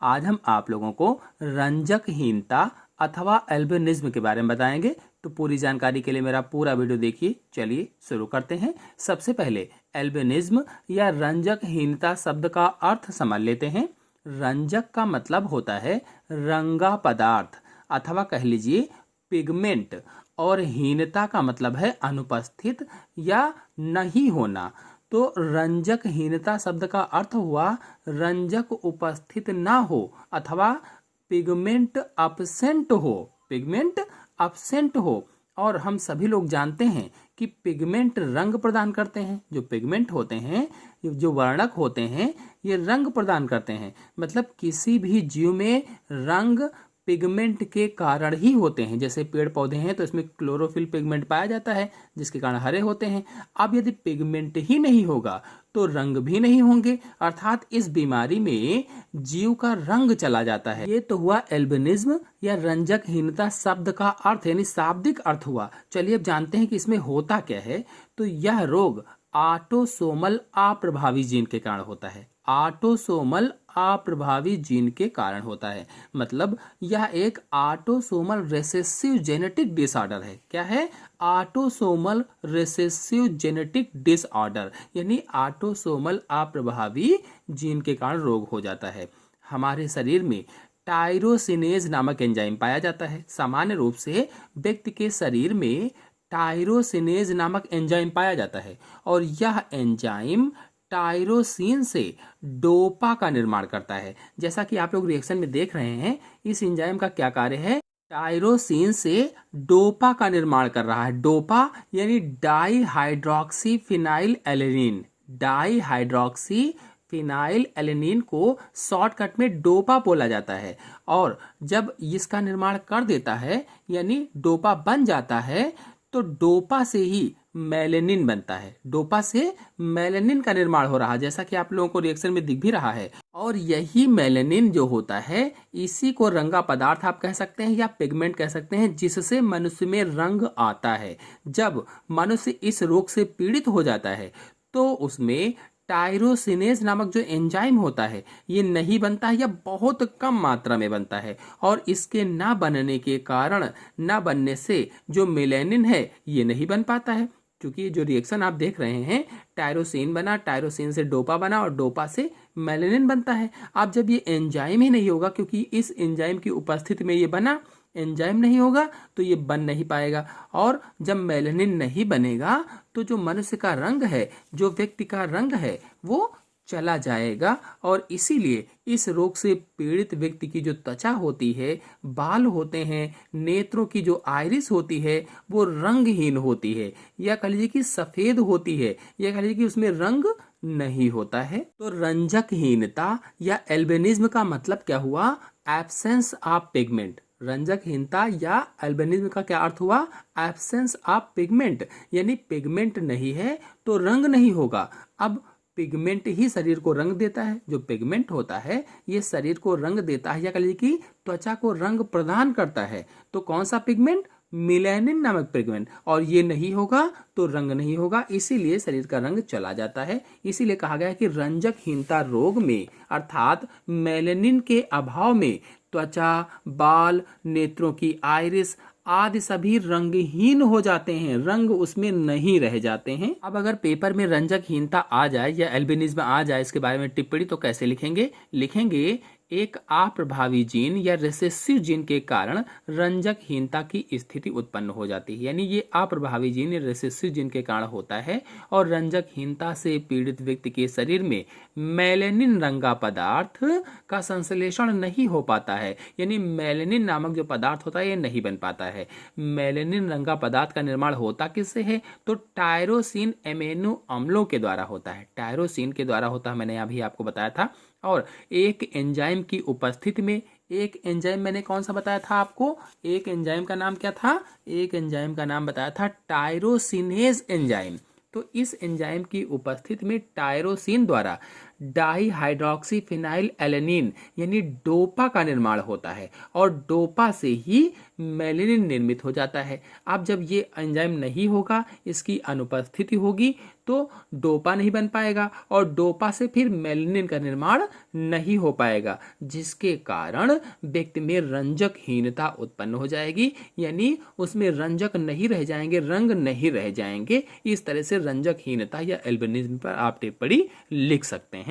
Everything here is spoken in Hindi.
आज हम आप लोगों को रंजकहीनता अथवा एल्बिनिज्म के बारे में बताएंगे। तो पूरी जानकारी के लिए मेरा पूरा वीडियो देखिए। चलिए शुरू करते हैं। सबसे पहले एल्बिनिज्म या रंजकहीनता शब्द का अर्थ समझ लेते हैं। रंजक का मतलब होता है रंगा पदार्थ अथवा कह लीजिए पिगमेंट, और हीनता का मतलब है अनुपस्थित या नहीं होना। तो रंजकहीनता शब्द का अर्थ हुआ रंजक उपस्थित ना हो अथवा पिगमेंट अपसेंट हो, पिगमेंट अपसेंट हो। और हम सभी लोग जानते हैं कि पिगमेंट रंग प्रदान करते हैं। जो पिगमेंट होते हैं, जो वर्णक होते हैं, ये रंग प्रदान करते हैं। मतलब किसी भी जीव में रंग पिगमेंट के कारण ही होते हैं। जैसे पेड़ पौधे हैं तो इसमें क्लोरोफिल पिगमेंट पाया जाता है जिसके कारण हरे होते हैं। अब यदि पिगमेंट ही नहीं होगा तो रंग भी नहीं होंगे, अर्थात इस बीमारी में जीव का रंग चला जाता है। ये तो हुआ एल्बिनिज्म या रंजकहीनता शब्द का अर्थ यानी शाब्दिक अर्थ हुआ। चलिए अब जानते हैं कि इसमें होता क्या है। तो यह रोग ऑटोसोमल अप्रभावी जीन के कारण होता है। ऑटोसोमल अप्रभावी जीन के कारण होता है, मतलब यह एक ऑटोसोमल रिसेसिव जेनेटिक डिसऑर्डर है। क्या है? ऑटोसोमल रिसेसिव जेनेटिक डिसऑर्डर, यानी ऑटोसोमल अप्रभावी जीन के कारण रोग हो जाता है। हमारे शरीर में टायरोसिनेज नामक एंजाइम पाया जाता है। सामान्य रूप से व्यक्ति के शरीर में टायरोसिनेज नामक एंजाइम पाया जाता है, और यह एंजाइम टायरोसिन से डोपा का निर्माण करता है। जैसा कि आप लोग रिएक्शन में देख रहे हैं, इस एंजाइम का क्या कार्य है? टायरोसिन से डोपा का निर्माण कर रहा है। डोपा यानी di hydroxy phenyl alanine. Di hydroxy phenyl alanine को शॉर्टकट में डोपा बोला जाता है। और जब इसका निर्माण कर देता है यानी डोपा बन जाता है, तो डोपा से ही मेलेनिन बनता है। डोपा से मेलेनिन का निर्माण हो रहा है, जैसा कि आप लोगों को रिएक्शन में दिख भी रहा है। और यही मेलेनिन जो होता है, इसी को रंगा पदार्थ आप कह सकते हैं या पिगमेंट कह सकते हैं, जिससे मनुष्य में रंग आता है। जब मनुष्य इस रोग से पीड़ित हो जाता है तो उसमें टायरोसिनेज नामक जो एंजाइम होता है ये नहीं बनता है या बहुत कम मात्रा में बनता है। और इसके ना बनने के कारण, ना बनने से जो मेलेनिन है ये नहीं बन पाता है। क्योंकि जो रिएक्शन आप देख रहे हैं, टायरोसिन बना, टायरोसिन से डोपा बना और डोपा से मेलेनिन बनता है। अब जब ये एंजाइम ही नहीं होगा, क्योंकि इस एंजाइम की उपस्थिति में ये बना, एंजाइम नहीं होगा तो ये बन नहीं पाएगा। और जब मेलेनिन नहीं बनेगा तो जो मनुष्य का रंग है, जो व्यक्ति का रंग है, वो चला जाएगा। और इसीलिए इस रोग से पीड़ित व्यक्ति की जो त्वचा होती है, बाल होते हैं, नेत्रों की जो आइरिस होती है, वो रंगहीन होती है, या कह लीजिए कि सफेद होती है, या कह लीजिए कि उसमें रंग नहीं होता है। तो रंजकहीनता या एल्बिनिज्म का मतलब क्या हुआ? Absence of pigment. रंजकहीनता या एल्बिनिज्म का क्या अर्थ हुआ? एब्सेंस ऑफ पिगमेंट, यानी पिगमेंट नहीं है तो रंग नहीं होगा। अब पिगमेंट ही शरीर को रंग देता है। जो पिगमेंट होता है ये शरीर को रंग देता है, या कह लीजिए कि त्वचा को रंग प्रदान करता है। तो कौन सा पिगमेंट? मिलेनिन नामक पिगमेंट। और ये नहीं होगा तो रंग नहीं होगा, इसीलिए शरीर का रंग चला जाता है। इसीलिए कहा गया है कि रंजकहीनता रोग में, अर्थात मेलेनिन के अभाव में, त्वचा, बाल, नेत्रों की आइरिस आदि सभी रंगहीन हो जाते हैं, रंग उसमें नहीं रह जाते हैं। अब अगर पेपर में रंजकहीनता आ जाए या एल्बिनिज्म आ जाए, इसके बारे में टिप्पणी तो कैसे लिखेंगे? लिखेंगे एक अप्रभावी जीन या रिसेसिव जीन के कारण रंजकहीनता की स्थिति उत्पन्न हो जाती है। यानी ये अप्रभावी जीन या रिसेसिव जीन के कारण होता है, और रंजकहीनता से पीड़ित व्यक्ति के शरीर में मेलेनिन रंगा पदार्थ का संश्लेषण नहीं हो पाता है। यानी मेलेनिन नामक जो पदार्थ होता है ये नहीं बन पाता है। मेलेनिन रंगा पदार्थ का निर्माण होता किससे है? तो टायरोसिन एमिनो अम्लों के द्वारा होता है। टायरोसिन के द्वारा होता है, मैंने अभी आपको बताया था। और एक एंजाइम की उपस्थिति में, एक एंजाइम मैंने कौन सा बताया था आपको? एक एंजाइम का नाम क्या था? एक एंजाइम का नाम बताया था टायरोसिनेज एंजाइम। तो इस एंजाइम की उपस्थिति में टायरोसिन द्वारा डाईहाइड्रोक्सीफिनाइल एलेनिन यानी डोपा का निर्माण होता है और डोपा से ही मेलेनिन निर्मित हो जाता है। अब जब ये एंजाइम नहीं होगा, इसकी अनुपस्थिति होगी, तो डोपा नहीं बन पाएगा और डोपा से फिर मेलेनिन का निर्माण नहीं हो पाएगा, जिसके कारण व्यक्ति में रंजकहीनता उत्पन्न हो जाएगी, यानी उसमें रंजक नहीं रह जाएंगे, रंग नहीं रह जाएंगे। इस तरह से रंजकहीनता या एल्बिनिज्म पर आप टिप्पणी लिख सकते हैं।